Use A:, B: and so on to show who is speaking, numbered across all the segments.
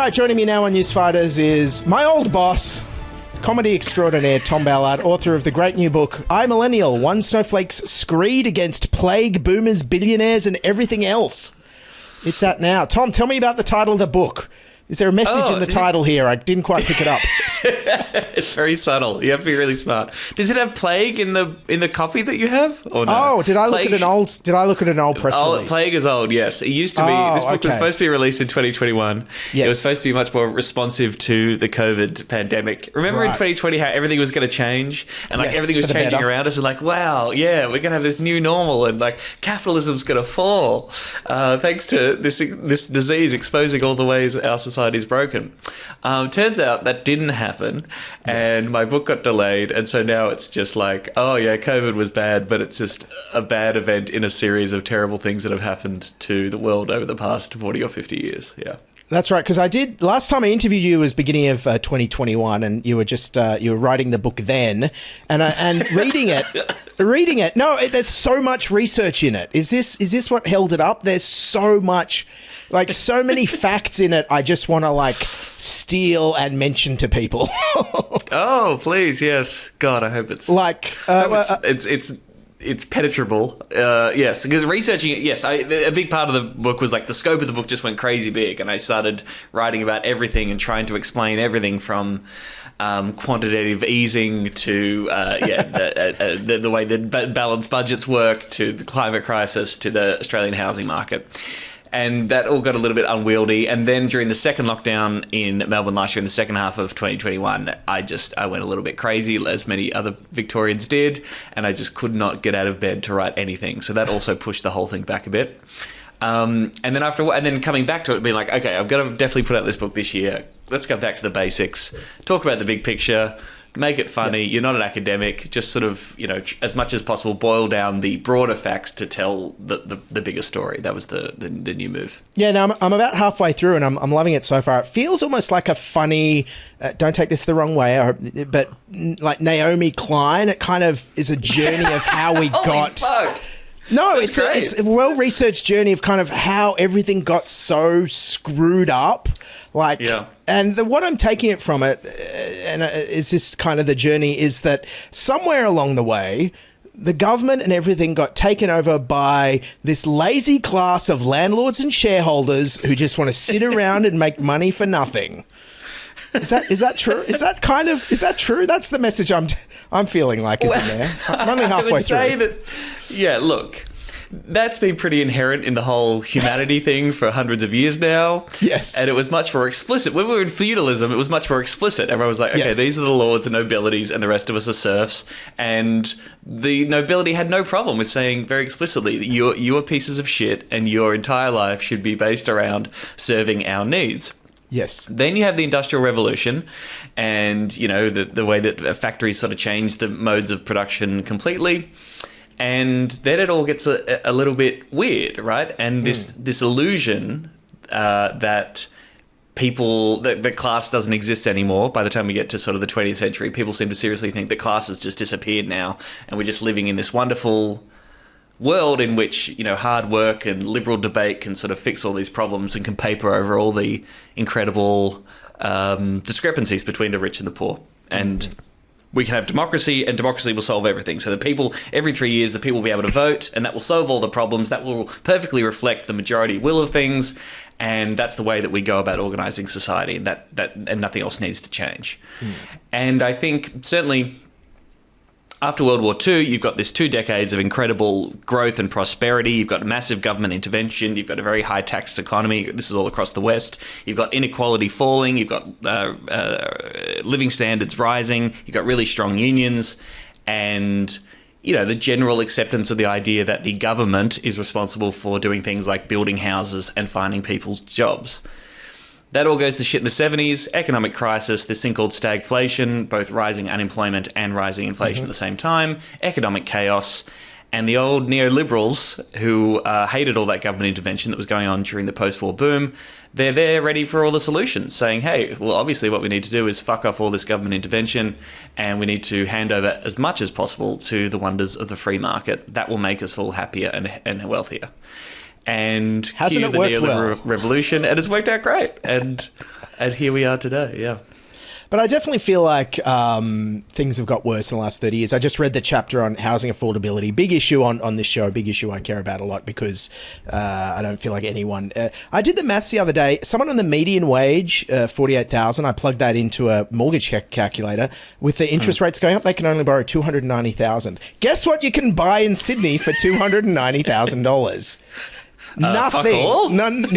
A: right, joining me now on Newsfighters is my old boss, comedy extraordinaire Tom Ballard, author of the great new book, I, Millennial, One Snowflake's Screed Against Plague, Boomers, Billionaires, and Everything Else. It's out now. Tom, tell me about the title of the book. Is there a message in the title here? I didn't quite pick it up.
B: It's very subtle. You have to be really smart. Does it have plague in the copy that you have? Or no?
A: Oh, did I look at an old press release?
B: Plague is old, yes. It used to be. This book was supposed to be released in 2021. Yes. It was supposed to be much more responsive to the COVID pandemic. Remember in 2020 how everything was going to change and everything was changing around us, and wow, yeah, we're going to have this new normal, and capitalism's going to fall thanks to this disease exposing all the ways our society is broken. Turns out that didn't happen, and my book got delayed, and so now it's just COVID was bad, but it's just a bad event in a series of terrible things that have happened to the world over the past 40 or 50 years. Yeah.
A: That's right, because last time I interviewed you was beginning of 2021, and you were just you were writing the book then, and reading it. No, there's so much research in it. Is this what held it up? There's so much, so many facts in it. I just want to steal and mention to people.
B: Oh, please, yes. God, I hope it's it's penetrable. Yes, because researching it, yes, a big part of the book was the scope of the book just went crazy big, and I started writing about everything and trying to explain everything from quantitative easing to the way that balanced budgets work, to the climate crisis, to the Australian housing market. And that all got a little bit unwieldy. And then during the second lockdown in Melbourne last year, in the second half of 2021, I went a little bit crazy, as many other Victorians did, and I just could not get out of bed to write anything. So that also pushed the whole thing back a bit. And then coming back to it, being okay, I've got to definitely put out this book this year. Let's go back to the basics, talk about the big picture, make it funny. You're not an academic. Just sort of, as much as possible, boil down the broader facts to tell the bigger story. That was the new move. Yeah, now I'm about halfway through, and I'm loving it so far. It feels almost like a funny, don't take this the wrong way, but like Naomi Klein. It kind of is a journey of how we got... Fuck. No, it's a well-researched journey of kind of how everything got so screwed up. And what I'm taking it from it, and is this kind of the journey, is that somewhere along the way, the government and everything got taken over by this lazy class of landlords and shareholders who just want to sit around and make money for nothing. Is that true? Is that true? That's the message I'm feeling isn't there? I'm only halfway through. I would say that, look, that's been pretty inherent in the whole humanity thing for hundreds of years now. Yes. And it was much more explicit. When we were in feudalism, it was much more explicit. Everyone was okay, these are the lords and nobilities, and the rest of us are serfs. And the nobility had no problem with saying very explicitly that you are pieces of shit, and your entire life should be based around serving our needs. Yes. Then you have the Industrial Revolution, and, the way that factories sort of changed the modes of production completely. And then it all gets a little bit weird, right? And this illusion that that class doesn't exist anymore. By the time we get to sort of the 20th century, people seem to seriously think that class has just disappeared now, and we're just living in this wonderful world in which, hard work and liberal debate can sort of fix all these problems and can paper over all the incredible discrepancies between the rich and the poor. And we can have democracy, and democracy will solve everything. So the people, every 3 years, the people will be able to vote, and that will solve all the problems. That will perfectly reflect the majority will of things, and that's the way that we go about organising society, and and nothing else needs to change. And I think certainly after World War II, you've got this 2 decades of incredible growth and prosperity. You've got massive government intervention. You've got a very high taxed economy. This is all across the West. You've got inequality falling. You've got living standards rising. You've got really strong unions. And, the general acceptance of the idea that the government is responsible for doing things like building houses and finding people's jobs. That all goes to shit in the 70s, economic crisis, this thing called stagflation, both rising unemployment and rising inflation at the same time, economic chaos, and the old neoliberals who hated all that government intervention that was going on during the post-war boom. They're there ready for all the solutions, saying, hey, well, obviously what we need to do is fuck off all this government intervention, and we need to hand over as much as possible to the wonders of the free market. That will make us all happier and wealthier. and
A: Hasn't
B: cue
A: it
B: the
A: worked
B: neoliberal
A: well?
B: revolution, and it's worked out great. And here we are today. Yeah.
A: But I definitely feel like things have got worse in the last 30 years. I just read the chapter on housing affordability. Big issue on this show, big issue I care about a lot because I don't feel like anyone... I did the maths the other day. Someone on the median wage, 48,000, I plugged that into a mortgage calculator. With the interest rates going up, they can only borrow 290,000. Guess what you can buy in Sydney for $290,000? Nothing.
B: Fuck all?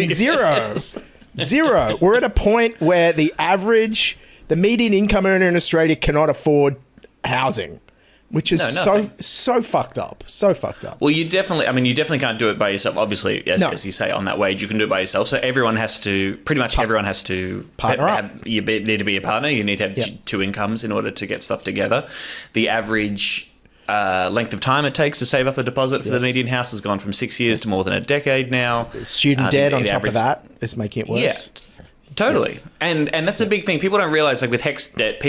A: Zero.
B: Yes.
A: Zero. We're at a point where the median income earner in Australia cannot afford housing, which is so fucked up. So fucked up.
B: Well, you definitely can't do it by yourself. Obviously, as you say, on that wage, you can do it by yourself. So everyone has to, everyone has to
A: partner up.
B: You need to be a partner. You need to have two incomes in order to get stuff together. The average length of time it takes to save up a deposit for the median house has gone from 6 years to more than a decade now.
A: Student debt on top of that is making it worse.
B: Yeah. Totally. And that's a big thing. People don't realize, like with HEX debt,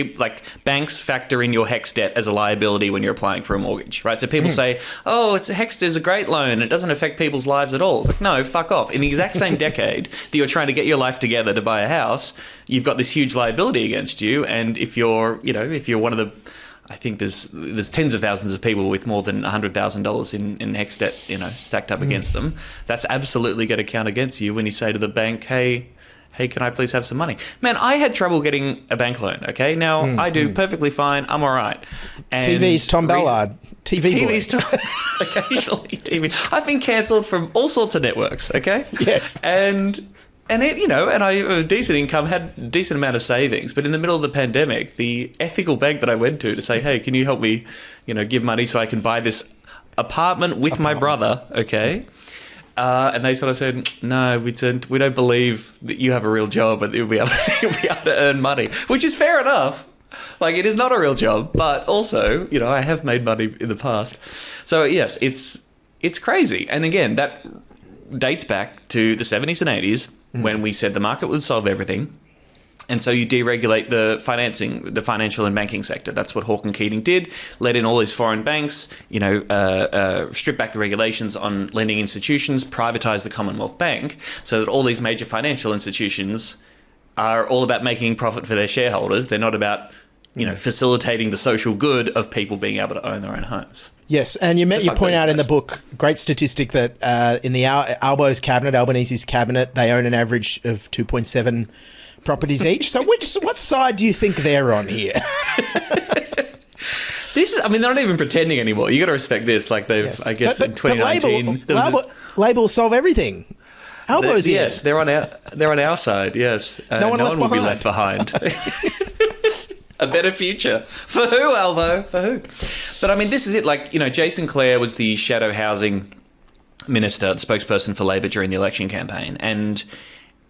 B: banks factor in your HEX debt as a liability when you're applying for a mortgage, right? So people say, oh, HEX is a great loan. It doesn't affect people's lives at all. It's like, no, fuck off. In the exact same decade that you're trying to get your life together to buy a house, you've got this huge liability against you. And if you're one of the, I think there's tens of thousands of people with more than $100,000 in HEX debt, stacked up against them. That's absolutely going to count against you when you say to the bank, hey, can I please have some money? Man, I had trouble getting a bank loan, okay? Now, I do perfectly fine. I'm all right. And
A: TV's Tom Ballard.
B: TV's Tom... Occasionally TV. I've been cancelled from all sorts of networks, okay?
A: Yes.
B: And I have a decent income, had a decent amount of savings. But in the middle of the pandemic, the ethical bank that I went to say, hey, can you help me, give money so I can buy this apartment with my brother, okay? And they sort of said, no, we don't believe that you have a real job and you'll be able to earn money, which is fair enough. Like, it is not a real job, but also, I have made money in the past. So, yes, it's crazy. And again, that dates back to the 70s and 80s when we said the market would solve everything. And so you deregulate the financial and banking sector. That's what Hawke and Keating did. Let in all these foreign banks, strip back the regulations on lending institutions, privatize the Commonwealth Bank, so that all these major financial institutions are all about making profit for their shareholders. They're not about, facilitating the social good of people being able to own their own homes.
A: Yes, and you point out in the book, great statistic that in the Albanese's cabinet, they own an average of 2.7 properties each. So what side do you think they're on here?
B: They're not even pretending anymore. You got to respect this. Like I guess in 2019,
A: Labor will solve everything. Albo's here.
B: Yes, they're on our side. Yes,
A: no one
B: will be left behind. A better future for who, Albo? For who? But this is it. Jason Clare was the shadow housing minister, spokesperson for Labor during the election campaign, and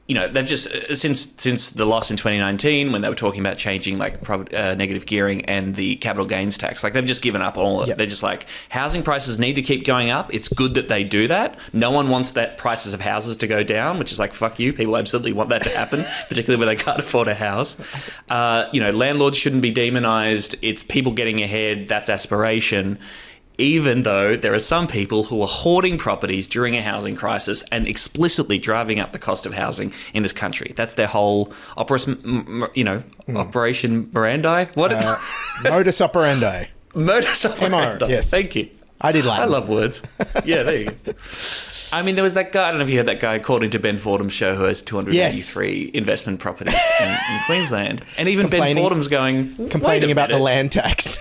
B: they've just since the loss in 2019 when they were talking about changing negative gearing and the capital gains tax, they've just given up on all of it. They're just like, housing prices need to keep going up. It's good that they do that. No one wants that prices of houses to go down, which is like, fuck you. People absolutely want that to happen, particularly when they can't afford a house. Landlords shouldn't be demonized. It's people getting ahead. That's aspiration. Even though there are some people who are hoarding properties during a housing crisis and explicitly driving up the cost of housing in this country. That's their whole Operation Mirandi? What?
A: Modus operandi.
B: Modus operandi.
A: Yes.
B: Thank you.
A: I did Latin.
B: I love words. Yeah, there you go. There was that guy, I don't know if you heard that guy, called into Ben Fordham's show who has 283 investment properties in Queensland. And even Ben Fordham's complaining
A: about the land tax.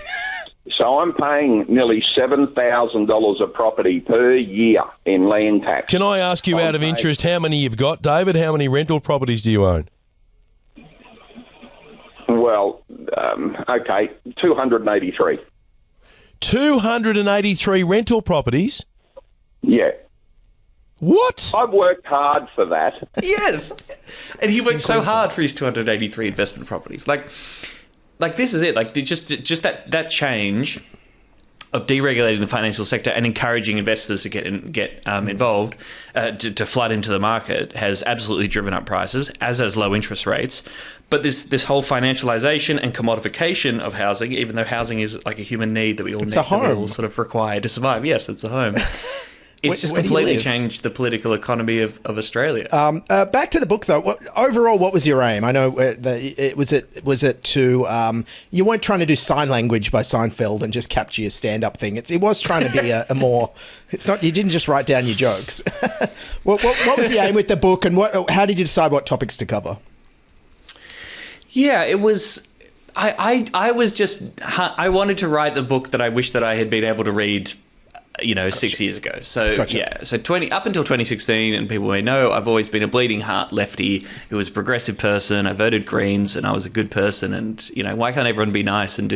C: So I'm paying nearly $7,000 a property per year in land tax.
D: Can I ask you out of interest how many you've got, David? How many rental properties do you own?
C: Well, 283.
D: 283 rental properties?
C: Yeah.
D: What?
C: I've worked hard for that.
B: Yes. And he worked so hard for his 283 investment properties. Like this is it. Just that change of deregulating the financial sector and encouraging investors to get involved, to flood into the market, has absolutely driven up prices, as has low interest rates. But this whole financialization and commodification of housing, even though housing is like a human need that we all sort of require to survive. Yes, it's a home. It's just
A: Where do you
B: completely
A: live?
B: changed the political economy of Australia.
A: Back to the book, though. Overall, what was your aim? I know was it to you weren't trying to do sign language by Seinfeld and just capture your stand-up thing. It was trying to be a more. It's not. You didn't just write down your jokes. What was the aim with the book, and how did you decide what topics to cover?
B: Yeah, it was. I was just. I wanted to write the book that I wish that I had been able to read. 6 years ago. So
A: Gotcha.
B: so up until 2016, and people may know, I've always been a bleeding heart lefty who was a progressive person. I voted Greens, and I was a good person. And why can't everyone be nice and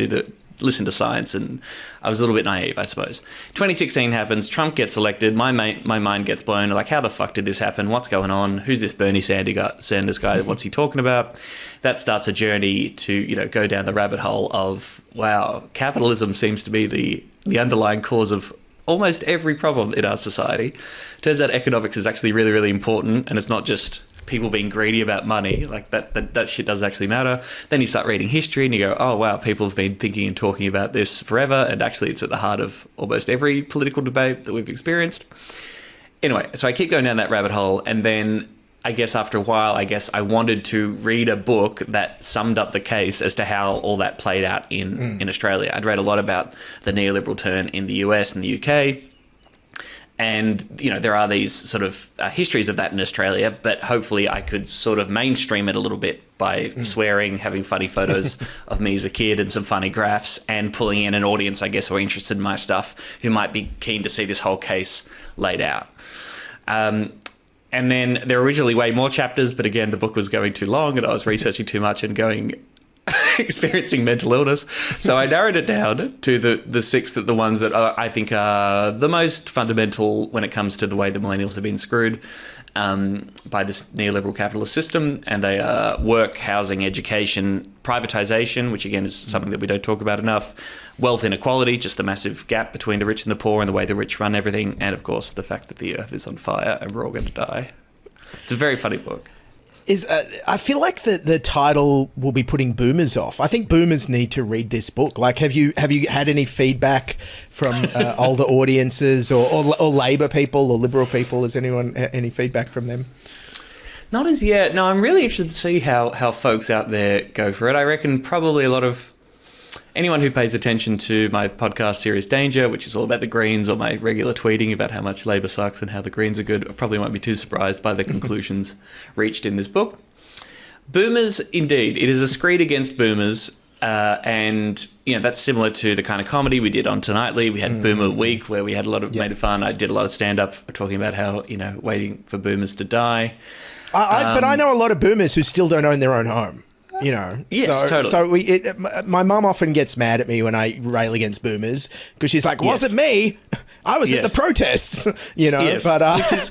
B: listen to science? And I was a little bit naive, I suppose. 2016 happens. Trump gets elected. My mind gets blown. Like, how the fuck did this happen? What's going on? Who's this Bernie Sanders guy? What's he talking about? That starts a journey to go down the rabbit hole of, wow, capitalism seems to be the underlying cause of almost every problem in our society. Turns out economics is actually really, really important, and it's not just people being greedy about money. Like that shit does actually matter. Then you start reading history and you go, oh wow, people have been thinking and talking about this forever, and actually it's at the heart of almost every political debate that we've experienced. Anyway, so I keep going down that rabbit hole, and then I guess after a while, I wanted to read a book that summed up the case as to how all that played out in Australia. I'd read a lot about the neoliberal turn in the US and the UK. And, there are these sort of histories of that in Australia, but hopefully I could sort of mainstream it a little bit by swearing, having funny photos of me as a kid and some funny graphs, and pulling in an audience, I guess, who are interested in my stuff, who might be keen to see this whole case laid out. And then there were originally way more chapters, but again, the book was going too long and I was researching too much and experiencing mental illness. So I narrowed it down to the six, the ones that I think are the most fundamental when it comes to the way the millennials have been screwed by this neoliberal capitalist system. And they are work, housing, education, privatisation, which again is something that we don't talk about enough, wealth inequality, just the massive gap between the rich and the poor and the way the rich run everything, and of course the fact that the earth is on fire and we're all going to die. It's a very funny book.
A: I feel like the title will be putting boomers off. I think boomers need to read this book. Like, have you had any feedback from older audiences or Labor people or Liberal people? Has anyone any feedback from them?
B: Not as yet. No, I'm really interested to see how folks out there go for it. I reckon probably a lot of anyone who pays attention to my podcast Serious Danger, which is all about the Greens, or my regular tweeting about how much Labor sucks and how the Greens are good, probably won't be too surprised by the conclusions reached in this book. Boomers, indeed. It is a screed against boomers. And, that's similar to the kind of comedy we did on Tonightly. We had Boomer Week, where we had a lot of made fun. I did a lot of stand-up talking about how, waiting for boomers to die.
A: But I know a lot of boomers who still don't own their own home.
B: Yes, totally.
A: So my mum often gets mad at me when I rail against boomers because she's like, "Wasn't me. I was at the protests."
B: Yes.
A: But
B: which is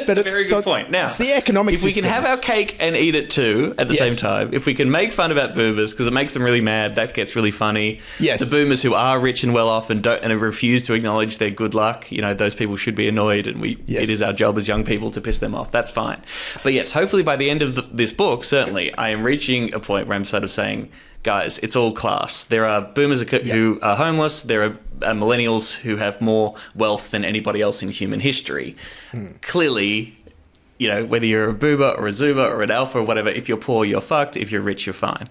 A: but it's
B: very good point. Now,
A: it's the economic.
B: If we can have our cake and eat it too at the same time, if we can make fun about boomers because it makes them really mad, that gets really funny.
A: Yes.
B: The boomers who are rich and well off and refuse to acknowledge their good luck, those people should be annoyed, and it is our job as young people to piss them off. That's fine. But yes, hopefully by the end of this book, certainly I am reaching a point where I'm sort of saying, guys, it's all class. There are boomers who are homeless. There are millennials who have more wealth than anybody else in human history. Clearly, whether you're a boomer or a zoomer or an alpha or whatever, if you're poor, you're fucked. If you're rich, you're fine.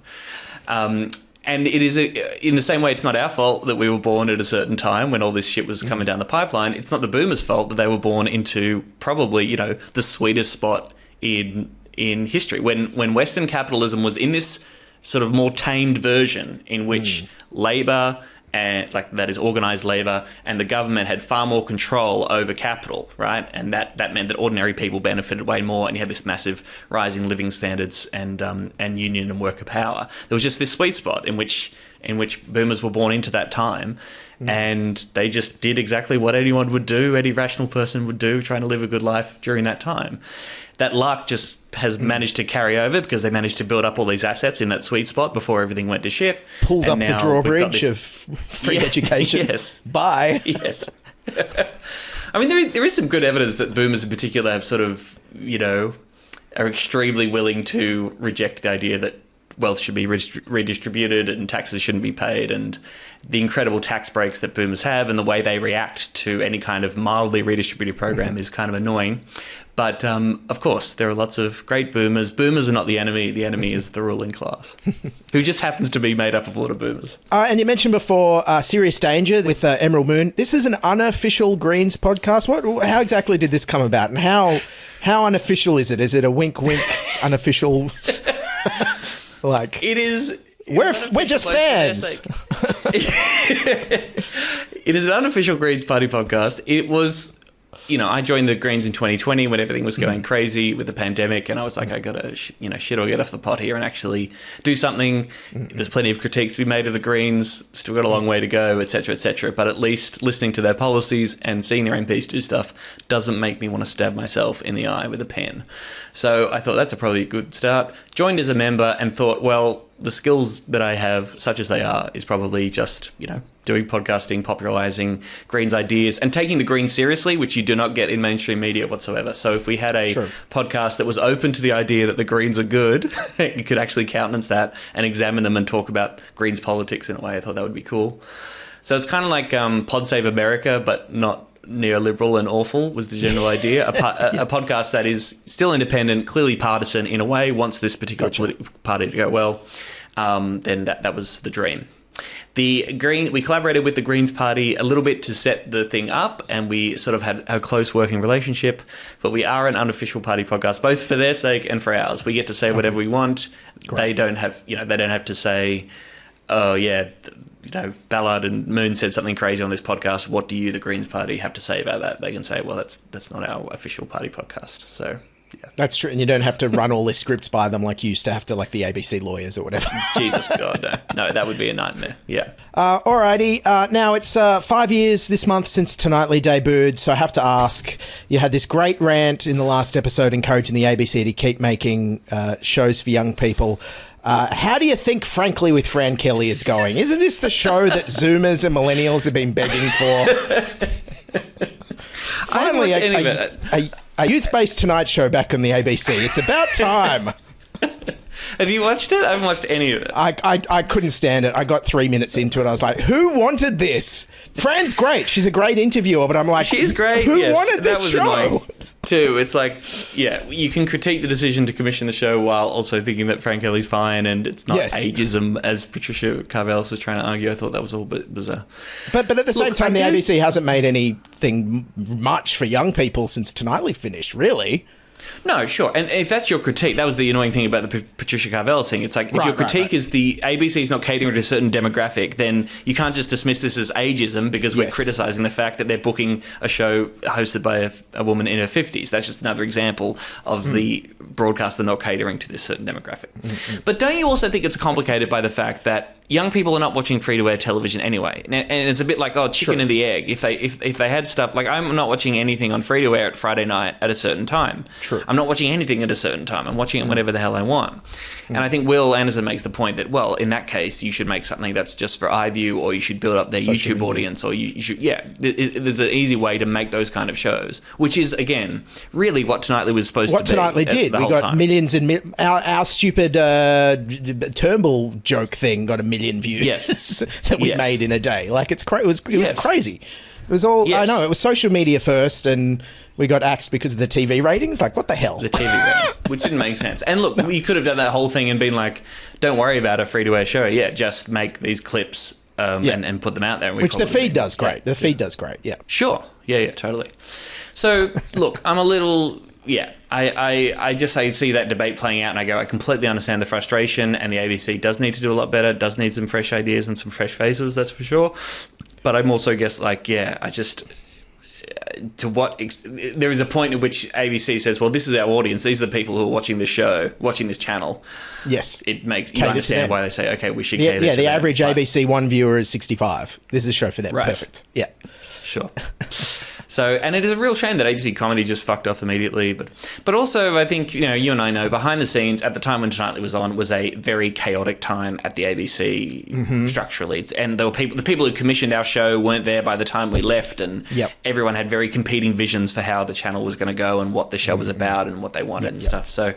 B: And it is, in the same way, it's not our fault that we were born at a certain time when all this shit was coming down the pipeline. It's not the boomers' fault that they were born into probably, the sweetest spot in history. When Western capitalism was in this sort of more tamed version in which labor and that is organized labor and the government had far more control over capital, right? And that meant that ordinary people benefited way more, and you had this massive rise in living standards and union and worker power. There was just this sweet spot in which boomers were born into that time, and they just did exactly what anyone would do, any rational person would do, trying to live a good life during that time. That luck just has managed to carry over because they managed to build up all these assets in that sweet spot before everything went to shit.
A: Pulled up the drawbridge of free education.
B: Yes.
A: Bye.
B: Yes. I mean, there is some good evidence that boomers in particular have sort of, are extremely willing to reject the idea that wealth should be redistributed and taxes shouldn't be paid, and the incredible tax breaks that boomers have and the way they react to any kind of mildly redistributive program is kind of annoying. But, of course, there are lots of great boomers. Boomers are not the enemy. The enemy is the ruling class, who just happens to be made up of a lot of boomers.
A: And you mentioned before Serious Danger with Emerald Moon. This is an unofficial Greens podcast. How exactly did this come about? And how unofficial is it? Is it a wink, unofficial... Like
B: it is.
A: We're just fans.
B: It is an unofficial Greens Party podcast. It was, I joined the Greens in 2020 when everything was going crazy with the pandemic, and I was like, I gotta, shit or get off the pot here and actually do something. There's plenty of critiques to be made of the Greens. Still got a long way to go, etc., etc. But at least listening to their policies and seeing their MPs do stuff doesn't make me want to stab myself in the eye with a pen. So I thought that's probably a good start. Joined as a member and thought, well, the skills that I have, such as they are, is probably just, doing podcasting, popularising Greens ideas, and taking the Greens seriously, which you do not get in mainstream media whatsoever. So if we had a podcast that was open to the idea that the Greens are good, you could actually countenance that and examine them and talk about Greens politics in a way. I thought that would be cool. So it's kind of like Pod Save America, but not neoliberal and awful was the general idea. A podcast that is still independent, clearly partisan in a way, wants this particular party to go well, then that was the dream. We collaborated with the Greens Party a little bit to set the thing up, and we sort of had a close working relationship, but we are an unofficial party podcast, both for their sake and for ours. We get to say whatever we want. Great. They don't have to say, oh yeah, Ballard and Moon said something crazy on this podcast. What do you, the Greens Party, have to say about that? They can say, well, that's not our official party podcast. So, yeah. That's
A: true. And you don't have to run all the scripts by them like you used to have to, like the ABC lawyers or whatever.
B: Jesus God, no. No, that would be a nightmare. Yeah.
A: Alrighty. Now, it's 5 years this month since Tonightly debuted, so I have to ask, you had this great rant in the last episode encouraging the ABC to keep making shows for young people. How do you think Frankly with Fran Kelly is going? Isn't this the show that Zoomers and Millennials have been begging for? Finally, a youth-based Tonight Show back on the ABC. It's about time.
B: Have you watched it? I haven't watched any of it.
A: I couldn't stand it. I got 3 minutes into it. I was like, who wanted this? Fran's great. She's a great interviewer, but I'm like,
B: she's great.
A: Who wanted this show?
B: Annoying too. It's like, yeah, you can critique the decision to commission the show while also thinking that Fran Kelly's fine and it's not ageism, as Patricia Carvelis was trying to argue. I thought that was all a bit bizarre.
A: But at the same time, the ABC hasn't made anything much for young people since Tonightly finished, really.
B: No, sure. And if that's your critique, that was the annoying thing about the Patricia Carvelis thing. It's like, if your critique is the ABC is not catering to a certain demographic, then you can't just dismiss this as ageism because we're criticising the fact that they're booking a show hosted by a woman in her 50s. That's just another example of the broadcaster not catering to this certain demographic. But don't you also think it's complicated by the fact that young people are not watching free-to-air television anyway, and it's a bit like chicken and the egg. If they had stuff like, I'm not watching anything on free-to-air at Friday night at a certain time. True. I'm not watching anything at a certain time. I'm watching it whenever the hell I want. And I think Will Anderson makes the point that, well, in that case, you should make something that's just for iView, or you should build up their YouTube audience, or you should, there's an easy way to make those kind of shows, which is, again, really what Tonightly was supposed to be.
A: What Tonightly did. We got millions and our stupid Turnbull joke thing got a million views that we made in a day. Like, it was crazy. It was all, I know, it was social media first, and we got axed because of the TV ratings. Like, what the hell?
B: The TV ratings, which didn't make sense. And look, we could have done that whole thing and been like, don't worry about a free-to-air show. Yeah, just make these clips and put them out there. And
A: which the feed does great. The feed does great, yeah.
B: Sure. Yeah, totally. So, look, I'm a little... Yeah, I see that debate playing out and I go, I completely understand the frustration, and the ABC does need to do a lot better, does need some fresh ideas and some fresh faces, that's for sure. But I'm also there is a point at which ABC says, well, this is our audience, these are the people who are watching this show, watching this channel.
A: Yes.
B: It makes you understand why they say, okay, we should cater to them.
A: Yeah, the average ABC One viewer is 65. This is a show for them. Right. Perfect. Yeah.
B: Sure. So, and it is a real shame that ABC Comedy just fucked off immediately. But also, I think, you and I know, behind the scenes, at the time when Tonightly was on, was a very chaotic time at the ABC structurally. And there were the people who commissioned our show weren't there by the time we left, and everyone had very competing visions for how the channel was going to go and what the show was about and what they wanted and stuff. So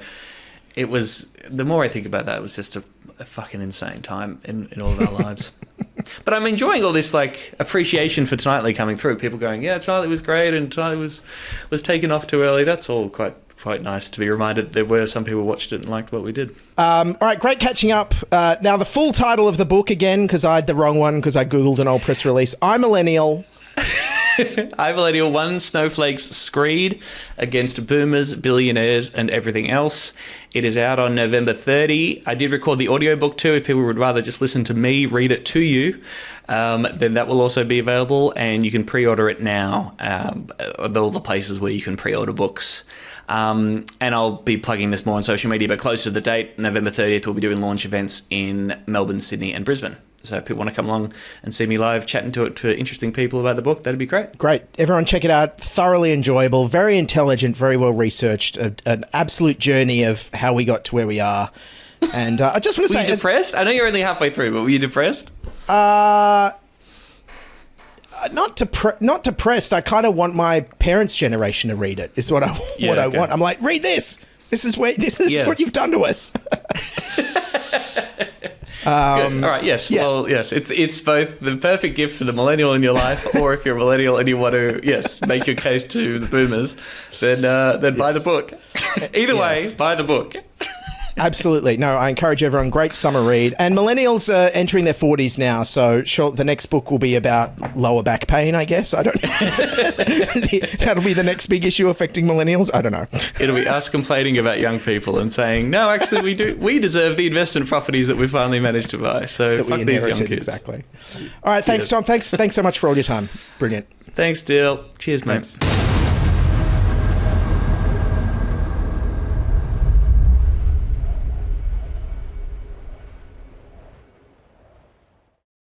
B: it was, the more I think about that, it was just a fucking insane time in all of our lives. But I'm enjoying all this like appreciation for Tonightly coming through. People going, yeah, Tonightly was great, and Tonightly was taken off too early. That's all quite nice to be reminded there were some people watched it and liked what we did.
A: All right, great catching up. Now the full title of the book again, because I had the wrong one because I googled an old press release. I'm Millennial.
B: I'm Millennial, one snowflake's screed against boomers, billionaires, and everything else. It is out on November 30. I did record the audiobook too. If people would rather just listen to me read it to you, then that will also be available, and you can pre-order it now at all the places where you can pre-order books. And I'll be plugging this more on social media, but close to the date, November 30th, we'll be doing launch events in Melbourne, Sydney, and Brisbane. So if people want to come along and see me live chatting to interesting people about the book, that'd be great.
A: Great. Everyone check it out. Thoroughly enjoyable, very intelligent, very well researched, an absolute journey of how we got to where we are. And I just want to say...
B: Were you depressed? I know you're only halfway through, but were you depressed?
A: Not depressed. I kind of want my parents' generation to read it, is what I want. I'm like, read this. This is what you've done to us.
B: Good. All right. Yes. Yeah. Well, yes. It's both the perfect gift for the millennial in your life, or if you're a millennial and you want to, make your case to the boomers, then buy the book. Either way, buy the book.
A: Absolutely. No, I encourage everyone. Great summer read. And millennials are entering their 40s now, so sure, the next book will be about lower back pain, I guess. I don't know. That'll be the next big issue affecting millennials. I don't know.
B: It'll be us complaining about young people and saying, no, actually, we do. We deserve the investment properties that we finally managed to buy. So fuck these young kids.
A: Exactly. All right. Thanks, Tom. Thanks so much for all your time. Brilliant.
B: Thanks, Dill. Cheers, mate. Thanks.